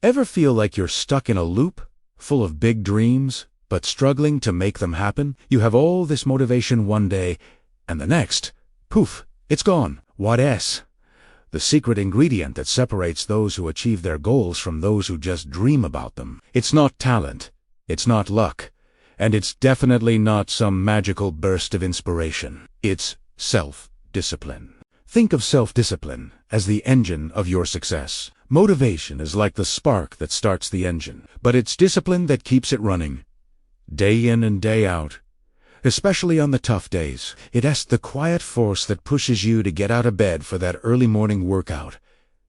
Ever feel like you're stuck in a loop, full of big dreams, but struggling to make them happen? You have all this motivation one day, and the next, poof, it's gone. What is the secret ingredient that separates those who achieve their goals from those who just dream about them? It's not talent, it's not luck, and it's definitely not some magical burst of inspiration. It's self-discipline. Think of self-discipline as the engine of your success. Motivation is like the spark that starts the engine, but it's discipline that keeps it running, day in and day out. Especially on the tough days, it's the quiet force that pushes you to get out of bed for that early morning workout.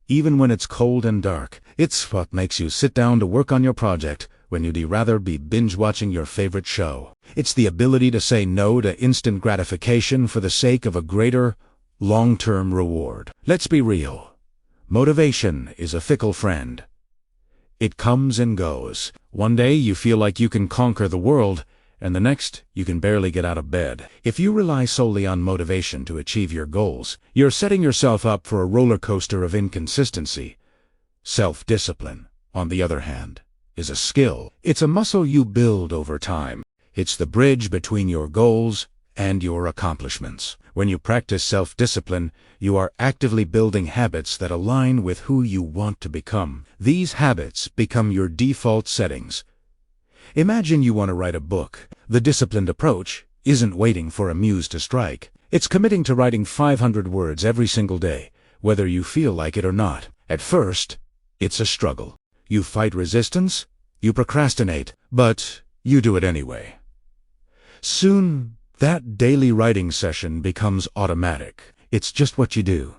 Even when it's cold and dark, it's what makes you sit down to work on your project when you'd rather be binge-watching your favorite show. It's the ability to say no to instant gratification for the sake of a greater, long-term reward. Let's be real. Motivation is a fickle friend. It comes and goes. One day you feel like you can conquer the world, and the next you can barely get out of bed. If you rely solely on motivation to achieve your goals, you're setting yourself up for a roller coaster of inconsistency. Self-discipline, on the other hand, is a skill. It's a muscle you build over time. It's the bridge between your goals and your accomplishments. When you practice self-discipline, you are actively building habits that align with who you want to become. These habits become your default settings. Imagine you want to write a book. The disciplined approach isn't waiting for a muse to strike. It's committing to writing 500 words every single day, whether you feel like it or not. At first, it's a struggle. You fight resistance, you procrastinate, but you do it anyway. Soon, that daily writing session becomes automatic. It's just what you do.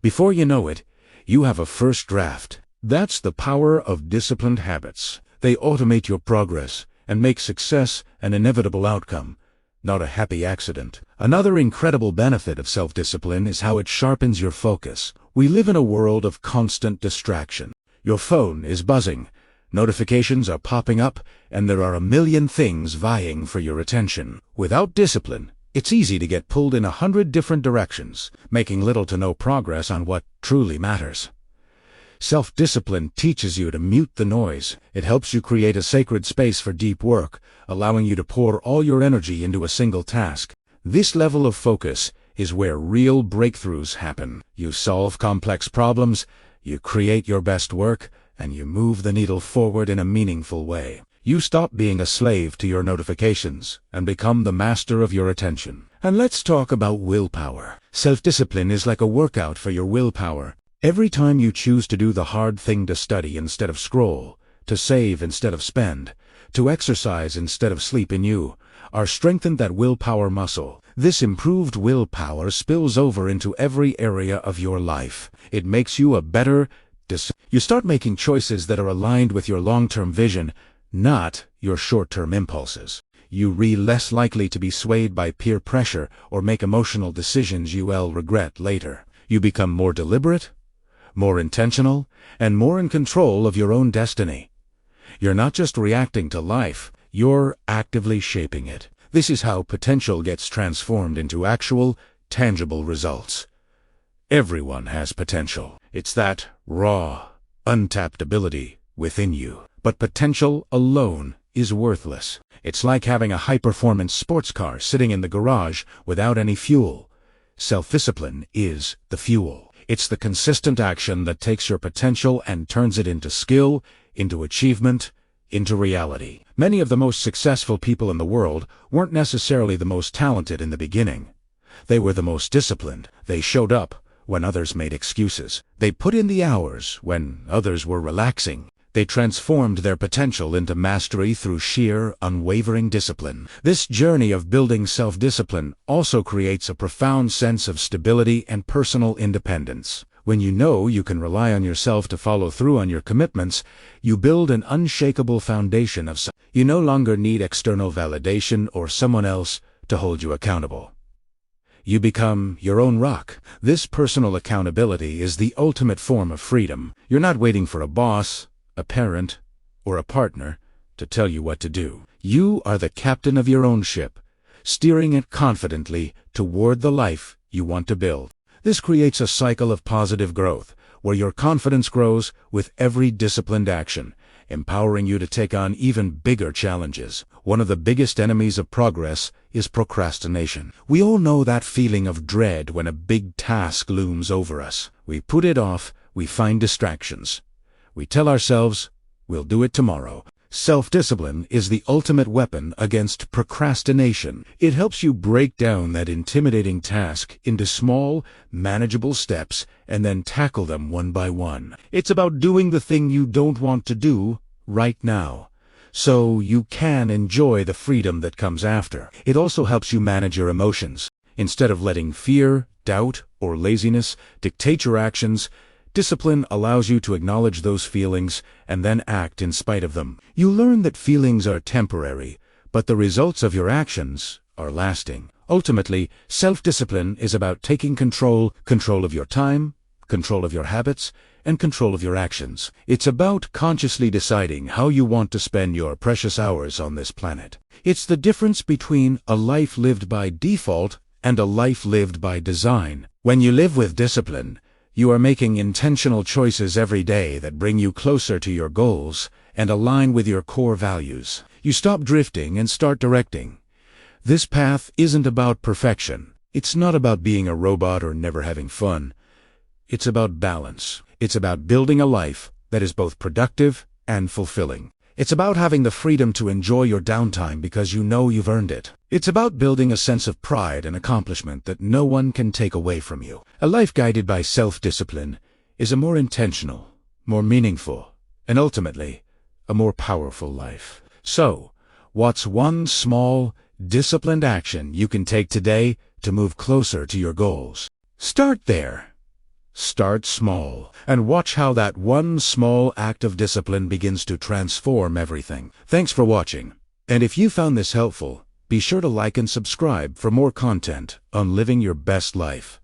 Before you know it, you have a first draft. That's the power of disciplined habits. They automate your progress and make success an inevitable outcome, not a happy accident. Another incredible benefit of self-discipline is how it sharpens your focus. We live in a world of constant distraction. Your phone is buzzing, notifications are popping up, and there are a million things vying for your attention. Without discipline, it's easy to get pulled in 100 different directions, making little to no progress on what truly matters. Self-discipline teaches you to mute the noise. It helps you create a sacred space for deep work, allowing you to pour all your energy into a single task. This level of focus is where real breakthroughs happen. You solve complex problems, you create your best work, and you move the needle forward in a meaningful way. You stop being a slave to your notifications and become the master of your attention. And let's talk about willpower. Self-discipline is like a workout for your willpower. Every time you choose to do the hard thing, to study instead of scroll, to save instead of spend, to exercise instead of sleep, in you are strengthened that willpower muscle. This improved willpower spills over into every area of your life. It makes you a better You start making choices that are aligned with your long-term vision, not your short-term impulses. You're less likely to be swayed by peer pressure or make emotional decisions you will regret later. You become more deliberate, more intentional, and more in control of your own destiny. You're not just reacting to life, you're actively shaping it. This is how potential gets transformed into actual, tangible results. Everyone has potential. It's that raw, untapped ability within you. But potential alone is worthless. It's like having a high-performance sports car sitting in the garage without any fuel. Self-discipline is the fuel. It's the consistent action that takes your potential and turns it into skill, into achievement, into reality. Many of the most successful people in the world weren't necessarily the most talented in the beginning. They were the most disciplined. They showed up when others made excuses. They put in the hours when others were relaxing. They transformed their potential into mastery through sheer, unwavering discipline. This journey of building self-discipline also creates a profound sense of stability and personal independence. When you know you can rely on yourself to follow through on your commitments, you build an unshakable foundation of self. You no longer need external validation or someone else to hold you accountable. You become your own rock. This personal accountability is the ultimate form of freedom. You're not waiting for a boss, a parent, or a partner to tell you what to do. You are the captain of your own ship, steering it confidently toward the life you want to build. This creates a cycle of positive growth. where your confidence grows with every disciplined action, empowering you to take on even bigger challenges. One of the biggest enemies of progress is procrastination. We all know that feeling of dread when a big task looms over us. We put it off, we find distractions. We tell ourselves, we'll do it tomorrow. Self-discipline is the ultimate weapon against procrastination. It helps you break down that intimidating task into small, manageable steps and then tackle them one by one. It's about doing the thing you don't want to do right now, so you can enjoy the freedom that comes after. It also helps you manage your emotions. Instead of letting fear, doubt, or laziness dictate your actions, discipline allows you to acknowledge those feelings and then act in spite of them. You learn that feelings are temporary, but the results of your actions are lasting. Ultimately, self-discipline is about taking control of your time, control of your habits, and control of your actions. It's about consciously deciding how you want to spend your precious hours on this planet. It's the difference between a life lived by default and a life lived by design. When you live with discipline, you are making intentional choices every day that bring you closer to your goals and align with your core values. You stop drifting and start directing. This path isn't about perfection. It's not about being a robot or never having fun. It's about balance. It's about building a life that is both productive and fulfilling. It's about having the freedom to enjoy your downtime because you know you've earned it. It's about building a sense of pride and accomplishment that no one can take away from you. A life guided by self-discipline is a more intentional, more meaningful, and ultimately, a more powerful life. So, what's one small, disciplined action you can take today to move closer to your goals? Start there. Start small, and watch how that one small act of discipline begins to transform everything. Thanks for watching. And if you found this helpful, be sure to like and subscribe for more content on living your best life.